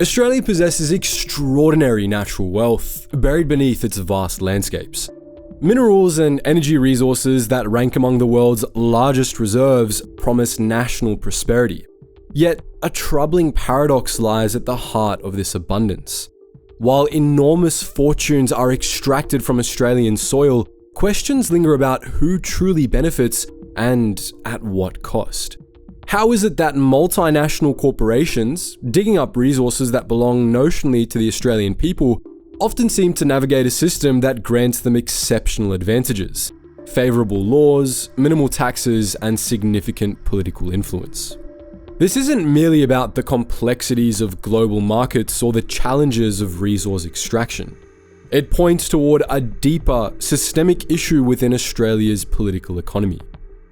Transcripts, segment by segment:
Australia possesses extraordinary natural wealth buried beneath its vast landscapes. Minerals and energy resources that rank among the world's largest reserves promise national prosperity. Yet, a troubling paradox lies at the heart of this abundance. While enormous fortunes are extracted from Australian soil, questions linger about who truly benefits and at what cost. How is it that multinational corporations, digging up resources that belong notionally to the Australian people, often seem to navigate a system that grants them exceptional advantages, favourable laws, minimal taxes, and significant political influence? This isn't merely about the complexities of global markets or the challenges of resource extraction. It points toward a deeper, systemic issue within Australia's political economy.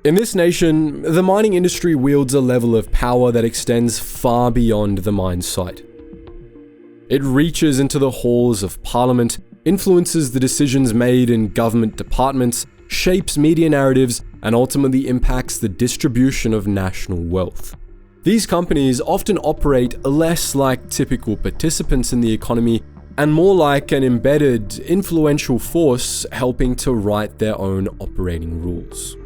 In this nation, the mining industry wields a level of power that extends far beyond the mine site. It reaches into the halls of parliament, influences the decisions made in government departments, shapes media narratives, and ultimately impacts the distribution of national wealth. These companies often operate less like typical participants in the economy and more like an embedded, influential force helping to write their own operating rules.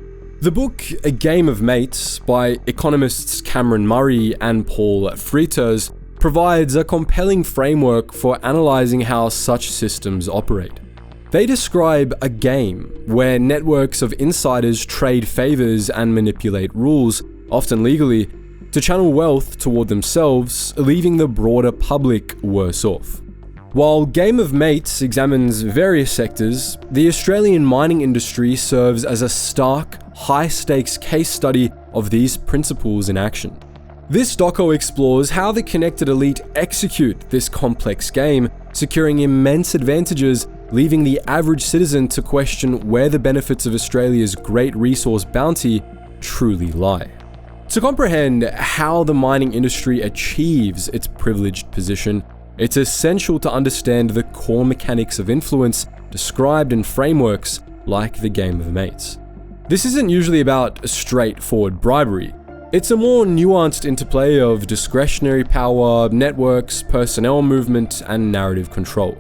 The book A Game of Mates by economists Cameron Murray and Paul Freitas provides a compelling framework for analysing how such systems operate. They describe a game where networks of insiders trade favours and manipulate rules, often legally, to channel wealth toward themselves, leaving the broader public worse off. While Game of Mates examines various sectors, the Australian mining industry serves as a stark, high-stakes case study of these principles in action. This doco explores how the connected elite execute this complex game, securing immense advantages, leaving the average citizen to question where the benefits of Australia's great resource bounty truly lie. To comprehend how the mining industry achieves its privileged position, it's essential to understand the core mechanics of influence described in frameworks like the Game of Mates. This isn't usually about straightforward bribery. It's a more nuanced interplay of discretionary power, networks, personnel movement, and narrative control.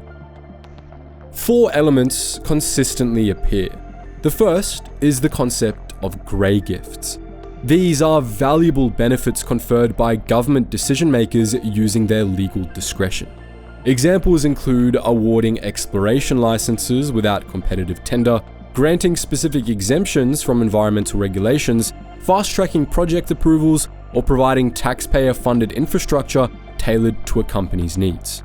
4 elements consistently appear. The first is the concept of grey gifts. These are valuable benefits conferred by government decision-makers using their legal discretion. Examples include awarding exploration licenses without competitive tender, granting specific exemptions from environmental regulations, fast-tracking project approvals, or providing taxpayer-funded infrastructure tailored to a company's needs.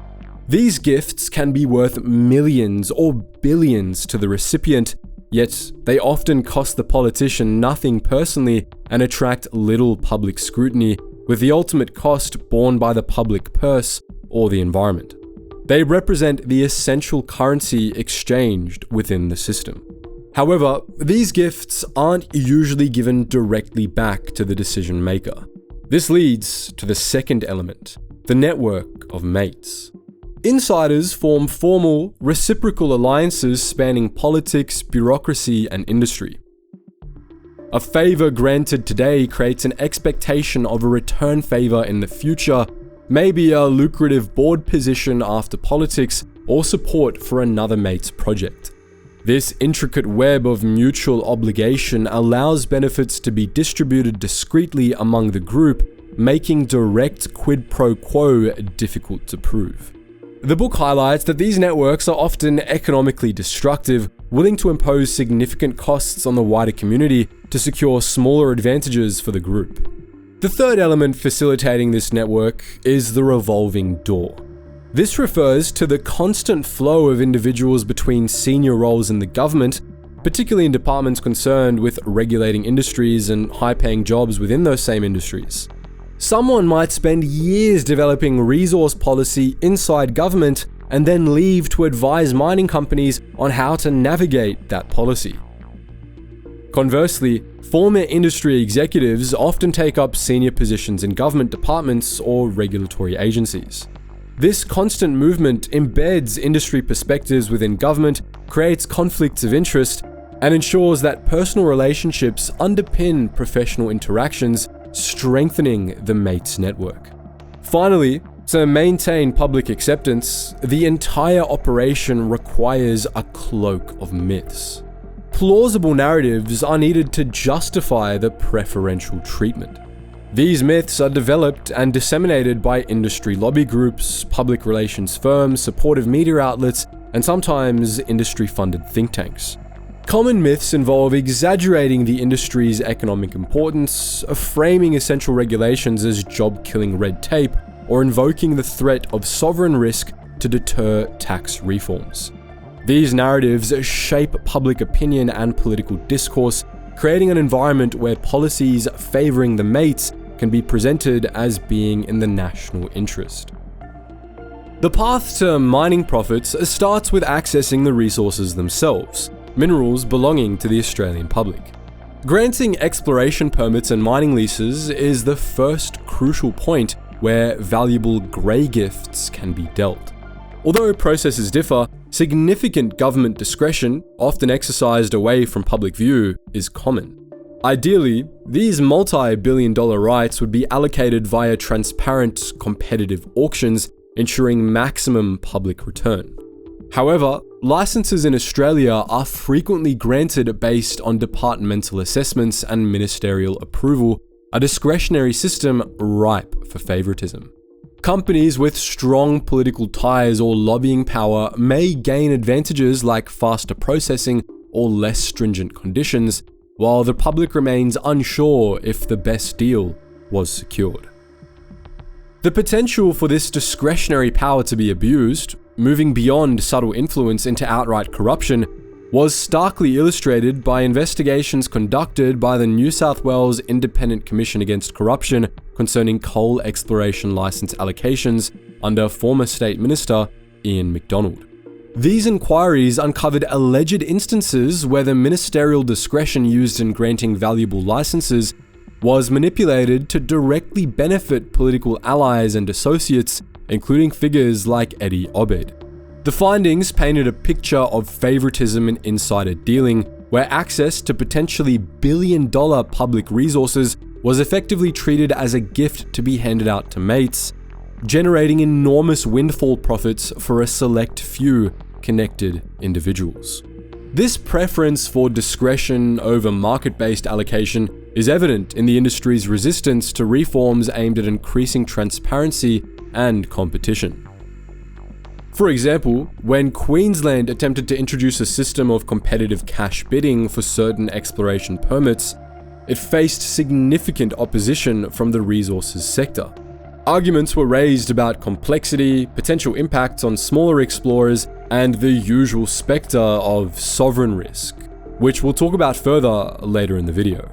These gifts can be worth millions or billions to the recipient, yet they often cost the politician nothing personally and attract little public scrutiny, with the ultimate cost borne by the public purse or the environment. They represent the essential currency exchanged within the system. However, these gifts aren't usually given directly back to the decision maker. This leads to the second element, the network of mates. Insiders form formal, reciprocal alliances spanning politics, bureaucracy, and industry. A favour granted today creates an expectation of a return favour in the future, maybe a lucrative board position after politics, or support for another mate's project. This intricate web of mutual obligation allows benefits to be distributed discreetly among the group, making direct quid pro quo difficult to prove. The book highlights that these networks are often economically destructive, willing to impose significant costs on the wider community to secure smaller advantages for the group. The third element facilitating this network is the revolving door. This refers to the constant flow of individuals between senior roles in the government, particularly in departments concerned with regulating industries and high-paying jobs within those same industries. Someone might spend years developing resource policy inside government and then leave to advise mining companies on how to navigate that policy. Conversely, former industry executives often take up senior positions in government departments or regulatory agencies. This constant movement embeds industry perspectives within government, creates conflicts of interest, and ensures that personal relationships underpin professional interactions, strengthening the mates network. Finally, To maintain public acceptance, the entire operation requires a cloak of myths. Plausible narratives are needed to justify the preferential treatment. These myths are developed and disseminated by industry lobby groups, public relations firms, supportive media outlets, and sometimes industry-funded think tanks. Common myths involve exaggerating the industry's economic importance, framing essential regulations as job-killing red tape, or invoking the threat of sovereign risk to deter tax reforms. These narratives shape public opinion and political discourse, creating an environment where policies favoring the mates can be presented as being in the national interest. The path to mining profits starts with accessing the resources themselves, minerals belonging to the Australian public. Granting exploration permits and mining leases is the first crucial point where valuable grey gifts can be dealt. Although processes differ, significant government discretion, often exercised away from public view, is common. Ideally, these multi-billion-dollar rights would be allocated via transparent, competitive auctions, ensuring maximum public return. However, licenses in Australia are frequently granted based on departmental assessments and ministerial approval, a discretionary system ripe for favoritism. Companies with strong political ties or lobbying power may gain advantages like faster processing or less stringent conditions, while the public remains unsure if the best deal was secured. The potential for this discretionary power to be abused, moving beyond subtle influence into outright corruption, was starkly illustrated by investigations conducted by the New South Wales Independent Commission Against Corruption concerning coal exploration licence allocations under former State Minister Ian MacDonald. These inquiries uncovered alleged instances where the ministerial discretion used in granting valuable licenses was manipulated to directly benefit political allies and associates, including figures like Eddie Obeid. The findings painted a picture of favoritism and insider dealing, where access to potentially billion-dollar public resources was effectively treated as a gift to be handed out to mates, generating enormous windfall profits for a select few connected individuals. This preference for discretion over market-based allocation is evident in the industry's resistance to reforms aimed at increasing transparency and competition. For example, when Queensland attempted to introduce a system of competitive cash bidding for certain exploration permits, it faced significant opposition from the resources sector. Arguments were raised about complexity, potential impacts on smaller explorers, and the usual spectre of sovereign risk, which we'll talk about further later in the video.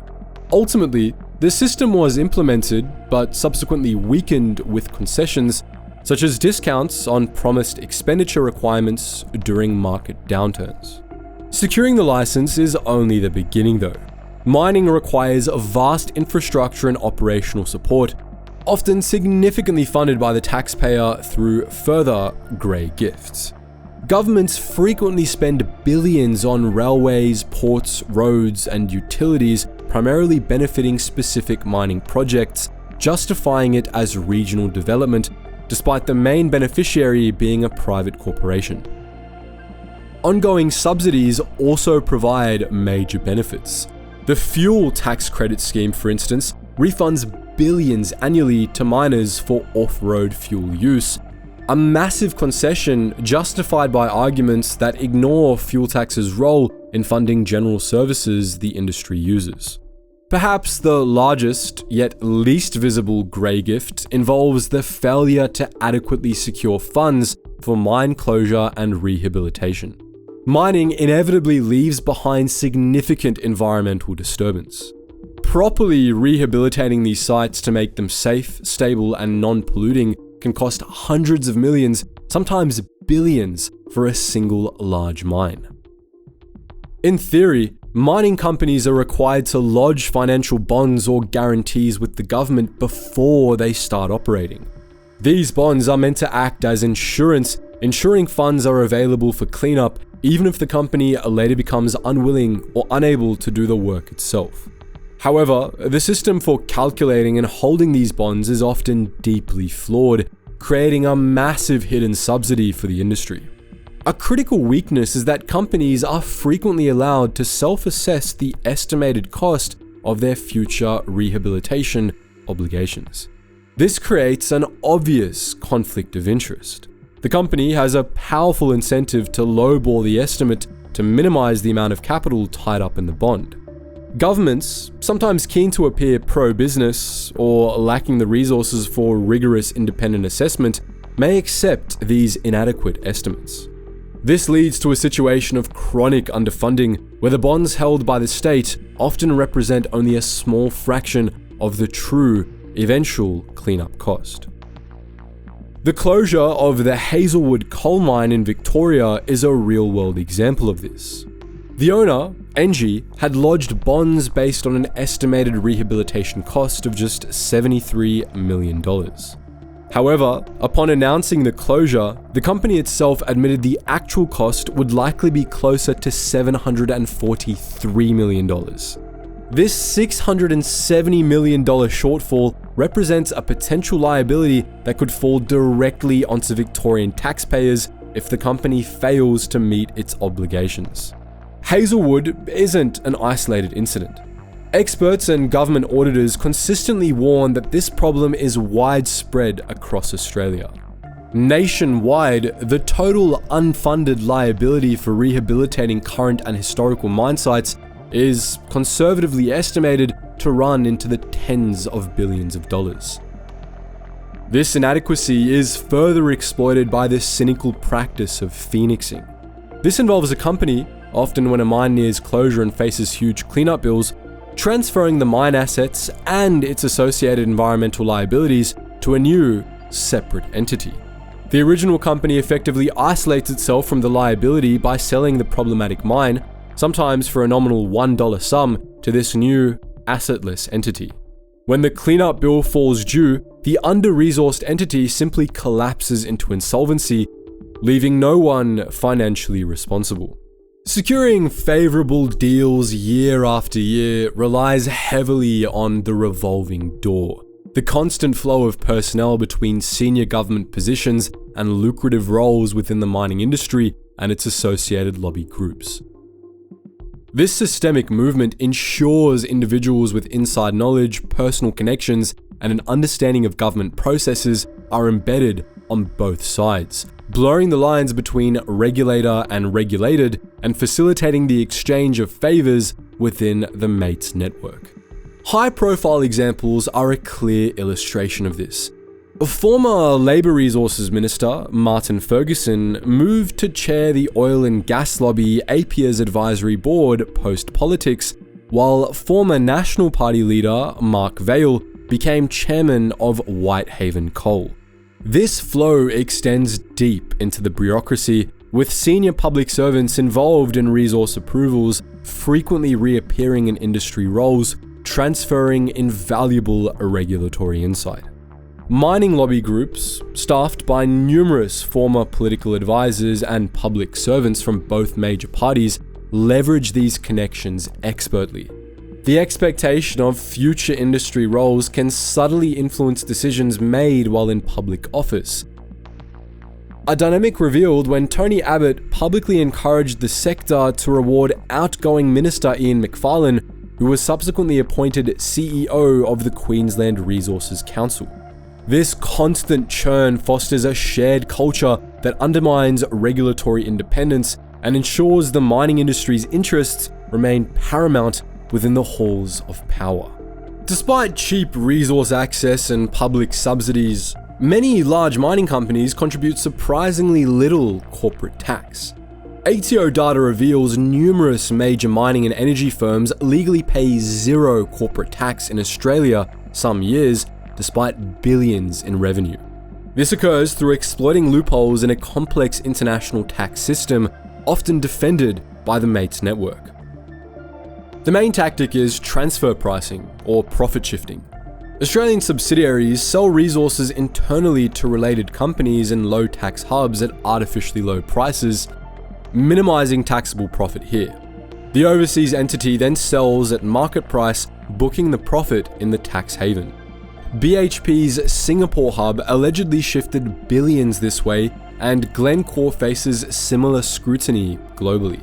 Ultimately, the system was implemented but subsequently weakened with concessions such as discounts on promised expenditure requirements during market downturns. Securing the license is only the beginning though. Mining requires a vast infrastructure and operational support, often significantly funded by the taxpayer through further grey gifts. Governments frequently spend billions on railways, ports, roads, and utilities, primarily benefiting specific mining projects, justifying it as regional development, despite the main beneficiary being a private corporation. Ongoing subsidies also provide major benefits. The fuel tax credit scheme, for instance, refunds billions annually to miners for off-road fuel use, a massive concession justified by arguments that ignore fuel tax's role in funding general services the industry uses. Perhaps the largest, yet least visible grey gift involves the failure to adequately secure funds for mine closure and rehabilitation. Mining inevitably leaves behind significant environmental disturbance. Properly rehabilitating these sites to make them safe, stable, and non-polluting can cost hundreds of millions, sometimes billions, for a single large mine. In theory, mining companies are required to lodge financial bonds or guarantees with the government before they start operating. These bonds are meant to act as insurance, ensuring funds are available for cleanup even if the company later becomes unwilling or unable to do the work itself. However, the system for calculating and holding these bonds is often deeply flawed, creating a massive hidden subsidy for the industry. A critical weakness is that companies are frequently allowed to self-assess the estimated cost of their future rehabilitation obligations. This creates an obvious conflict of interest. The company has a powerful incentive to lowball the estimate to minimize the amount of capital tied up in the bond. Governments, sometimes keen to appear pro-business or lacking the resources for rigorous independent assessment, may accept these inadequate estimates. This leads to a situation of chronic underfunding, where the bonds held by the state often represent only a small fraction of the true eventual cleanup cost. The closure of the Hazelwood coal mine in Victoria is a real-world example of this. The owner, Engie, had lodged bonds based on an estimated rehabilitation cost of just $73 million. However, upon announcing the closure, the company itself admitted the actual cost would likely be closer to $743 million. This $670 million shortfall represents a potential liability that could fall directly onto Victorian taxpayers if the company fails to meet its obligations. Hazelwood isn't an isolated incident. Experts and government auditors consistently warn that this problem is widespread across Australia. Nationwide, the total unfunded liability for rehabilitating current and historical mine sites is conservatively estimated to run into the tens of billions of dollars. This inadequacy is further exploited by the cynical practice of phoenixing. This involves a company, often when a mine nears closure and faces huge cleanup bills, transferring the mine assets and its associated environmental liabilities to a new, separate entity. The original company effectively isolates itself from the liability by selling the problematic mine, sometimes for a nominal $1 sum, to this new, assetless entity. When the cleanup bill falls due, the under-resourced entity simply collapses into insolvency, leaving no one financially responsible. Securing favorable deals year after year relies heavily on the revolving door, the constant flow of personnel between senior government positions and lucrative roles within the mining industry and its associated lobby groups. This systemic movement ensures individuals with inside knowledge, personal connections, and an understanding of government processes are embedded on both sides, blurring the lines between regulator and regulated and facilitating the exchange of favors within the mates network. High-profile examples are a clear illustration of this. Former Labour Resources Minister Martin Ferguson moved to chair the oil and gas lobby APIA's advisory board post-politics, while former National Party leader Mark Vaile became chairman of Whitehaven Coal. This flow extends deep into the bureaucracy, with senior public servants involved in resource approvals frequently reappearing in industry roles, transferring invaluable regulatory insight. Mining lobby groups, staffed by numerous former political advisors and public servants from both major parties, leverage these connections expertly. The expectation of future industry roles can subtly influence decisions made while in public office. A dynamic revealed when Tony Abbott publicly encouraged the sector to reward outgoing Minister Ian Macfarlane, who was subsequently appointed CEO of the Queensland Resources Council. This constant churn fosters a shared culture that undermines regulatory independence and ensures the mining industry's interests remain paramount within the halls of power. Despite cheap resource access and public subsidies, many large mining companies contribute surprisingly little corporate tax. ATO data reveals numerous major mining and energy firms legally pay zero corporate tax in Australia some years, despite billions in revenue. This occurs through exploiting loopholes in a complex international tax system, often defended by the mates network. The main tactic is transfer pricing, or profit shifting. Australian subsidiaries sell resources internally to related companies in low-tax hubs at artificially low prices, minimizing taxable profit here. The overseas entity then sells at market price, booking the profit in the tax haven. BHP's Singapore hub allegedly shifted billions this way, and Glencore faces similar scrutiny globally.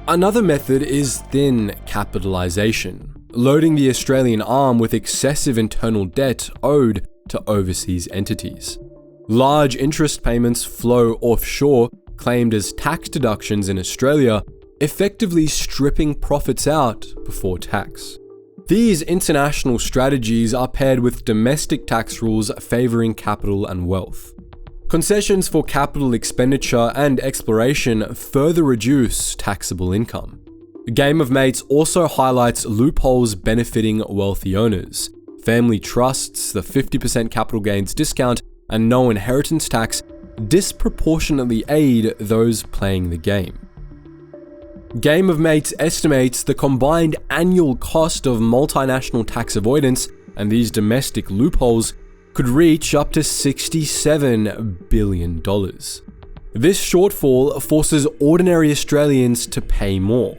Another method is thin capitalization, loading the Australian arm with excessive internal debt owed to overseas entities. Large interest payments flow offshore, claimed as tax deductions in Australia, effectively stripping profits out before tax. These international strategies are paired with domestic tax rules favouring capital and wealth. Concessions for capital expenditure and exploration further reduce taxable income. Game of Mates also highlights loopholes benefiting wealthy owners. Family trusts, the 50% capital gains discount, and no inheritance tax disproportionately aid those playing the game. Game of Mates estimates the combined annual cost of multinational tax avoidance and these domestic loopholes could reach up to $67 billion. This shortfall forces ordinary Australians to pay more.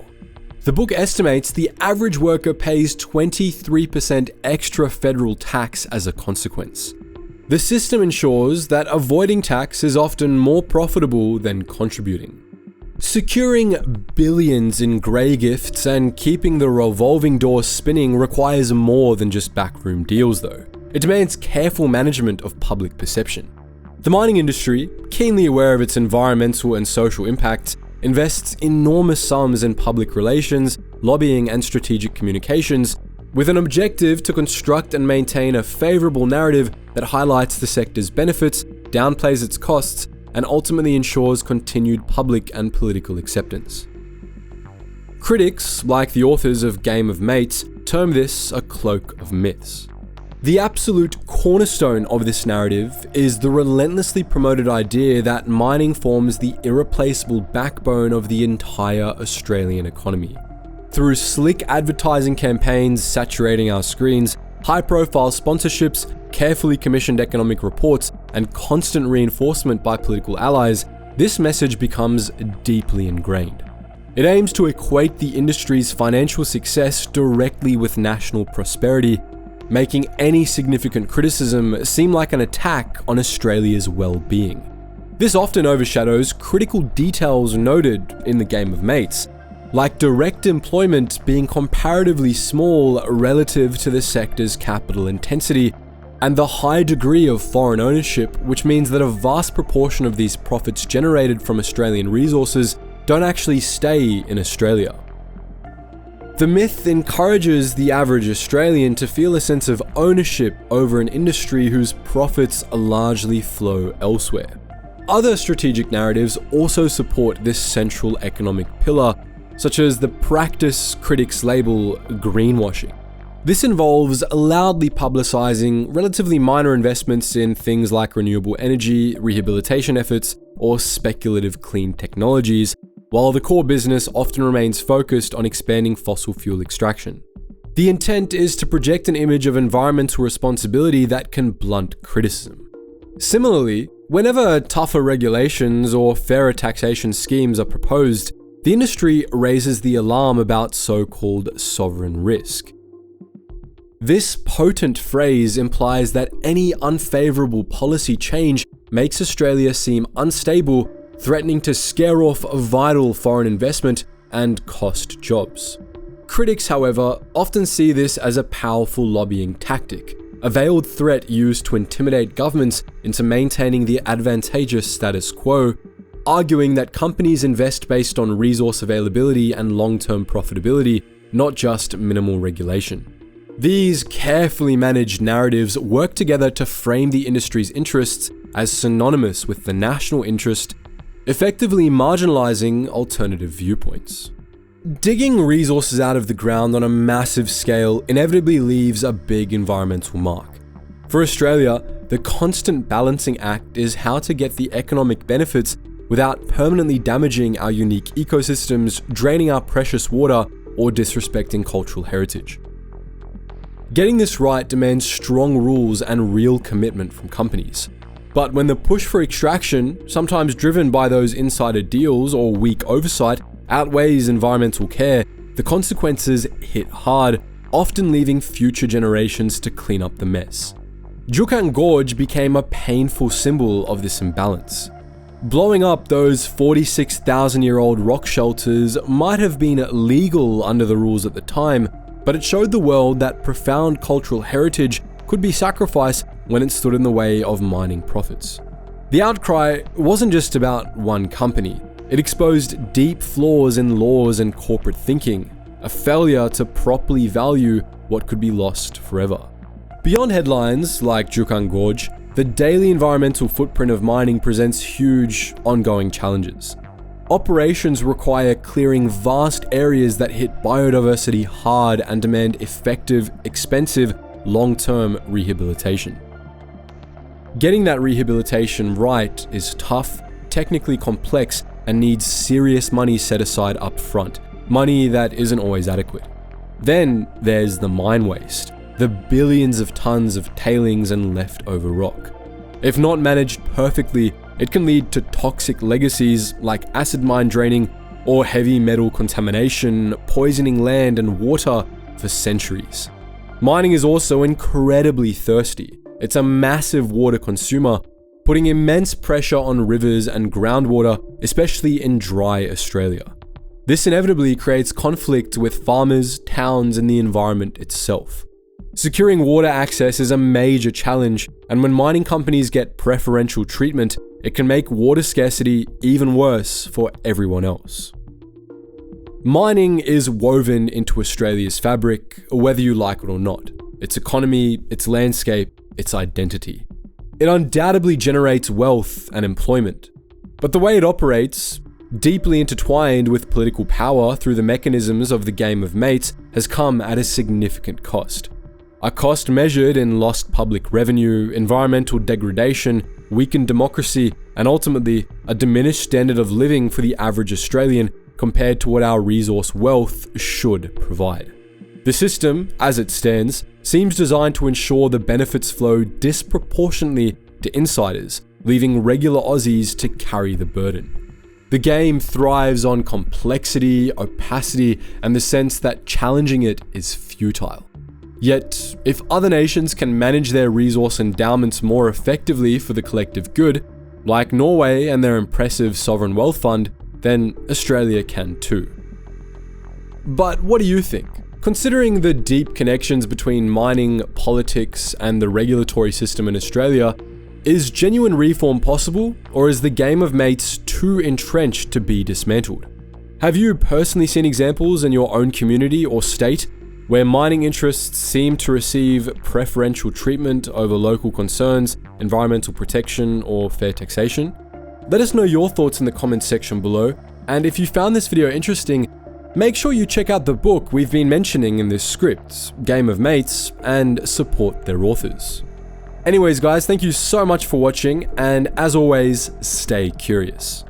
The book estimates the average worker pays 23% extra federal tax as a consequence. The system ensures that avoiding tax is often more profitable than contributing. Securing billions in grey gifts and keeping the revolving door spinning requires more than just backroom deals though. It demands careful management of public perception. The mining industry, keenly aware of its environmental and social impacts, invests enormous sums in public relations, lobbying and strategic communications, with an objective to construct and maintain a favourable narrative that highlights the sector's benefits, downplays its costs, and ultimately ensures continued public and political acceptance. Critics, like the authors of Game of Mates, term this a cloak of myths. The absolute cornerstone of this narrative is the relentlessly promoted idea that mining forms the irreplaceable backbone of the entire Australian economy. Through slick advertising campaigns saturating our screens, high-profile sponsorships, carefully commissioned economic reports, and constant reinforcement by political allies, this message becomes deeply ingrained. It aims to equate the industry's financial success directly with national prosperity, making any significant criticism seem like an attack on Australia's well-being. This often overshadows critical details noted in the Game of Mates, like direct employment being comparatively small relative to the sector's capital intensity, and the high degree of foreign ownership, which means that a vast proportion of these profits generated from Australian resources don't actually stay in Australia. The myth encourages the average Australian to feel a sense of ownership over an industry whose profits largely flow elsewhere. Other strategic narratives also support this central economic pillar, such as the practice critics label greenwashing. This involves loudly publicizing relatively minor investments in things like renewable energy, rehabilitation efforts, or speculative clean technologies, while the core business often remains focused on expanding fossil fuel extraction. The intent is to project an image of environmental responsibility that can blunt criticism. Similarly, whenever tougher regulations or fairer taxation schemes are proposed, the industry raises the alarm about so-called sovereign risk. This potent phrase implies that any unfavourable policy change makes Australia seem unstable, threatening to scare off vital foreign investment and cost jobs. Critics, however, often see this as a powerful lobbying tactic, a veiled threat used to intimidate governments into maintaining the advantageous status quo, arguing that companies invest based on resource availability and long-term profitability, not just minimal regulation. These carefully managed narratives work together to frame the industry's interests as synonymous with the national interest, effectively marginalizing alternative viewpoints. Digging resources out of the ground on a massive scale inevitably leaves a big environmental mark. For Australia, the constant balancing act is how to get the economic benefits without permanently damaging our unique ecosystems, draining our precious water, or disrespecting cultural heritage. Getting this right demands strong rules and real commitment from companies. But when the push for extraction, sometimes driven by those insider deals or weak oversight, outweighs environmental care, the consequences hit hard, often leaving future generations to clean up the mess. Juukan Gorge became a painful symbol of this imbalance. Blowing up those 46,000-year-old rock shelters might have been legal under the rules at the time, but it showed the world that profound cultural heritage could be sacrificed when it stood in the way of mining profits. The outcry wasn't just about one company. It exposed deep flaws in laws and corporate thinking, a failure to properly value what could be lost forever. Beyond headlines like Juukan Gorge, the daily environmental footprint of mining presents huge, ongoing challenges. Operations require clearing vast areas that hit biodiversity hard and demand effective, expensive, long-term rehabilitation. Getting that rehabilitation right is tough, technically complex, and needs serious money set aside up front, money that isn't always adequate. Then there's the mine waste, the billions of tons of tailings and leftover rock. If not managed perfectly, it can lead to toxic legacies like acid mine draining or heavy metal contamination, poisoning land and water for centuries. Mining is also incredibly thirsty. It's a massive water consumer, putting immense pressure on rivers and groundwater, especially in dry Australia. This inevitably creates conflict with farmers, towns, and the environment itself. Securing water access is a major challenge, and when mining companies get preferential treatment, it can make water scarcity even worse for everyone else. Mining is woven into Australia's fabric, whether you like it or not. Its economy, its landscape, its identity. It undoubtedly generates wealth and employment. But the way it operates, deeply intertwined with political power through the mechanisms of the game of mates, has come at a significant cost. A cost measured in lost public revenue, environmental degradation, weakened democracy, and ultimately a diminished standard of living for the average Australian compared to what our resource wealth should provide. The system, as it stands, seems designed to ensure the benefits flow disproportionately to insiders, leaving regular Aussies to carry the burden. The game thrives on complexity, opacity, and the sense that challenging it is futile. Yet, if other nations can manage their resource endowments more effectively for the collective good, like Norway and their impressive sovereign wealth fund, then Australia can too. But what do you think? Considering the deep connections between mining, politics, and the regulatory system in Australia, is genuine reform possible, or is the game of mates too entrenched to be dismantled? Have you personally seen examples in your own community or state where mining interests seem to receive preferential treatment over local concerns, environmental protection, or fair taxation? Let us know your thoughts in the comments section below, and if you found this video interesting, make sure you check out the book we've been mentioning in this script, Game of Mates, and support their authors. Anyways guys, thank you so much for watching, and as always, stay curious.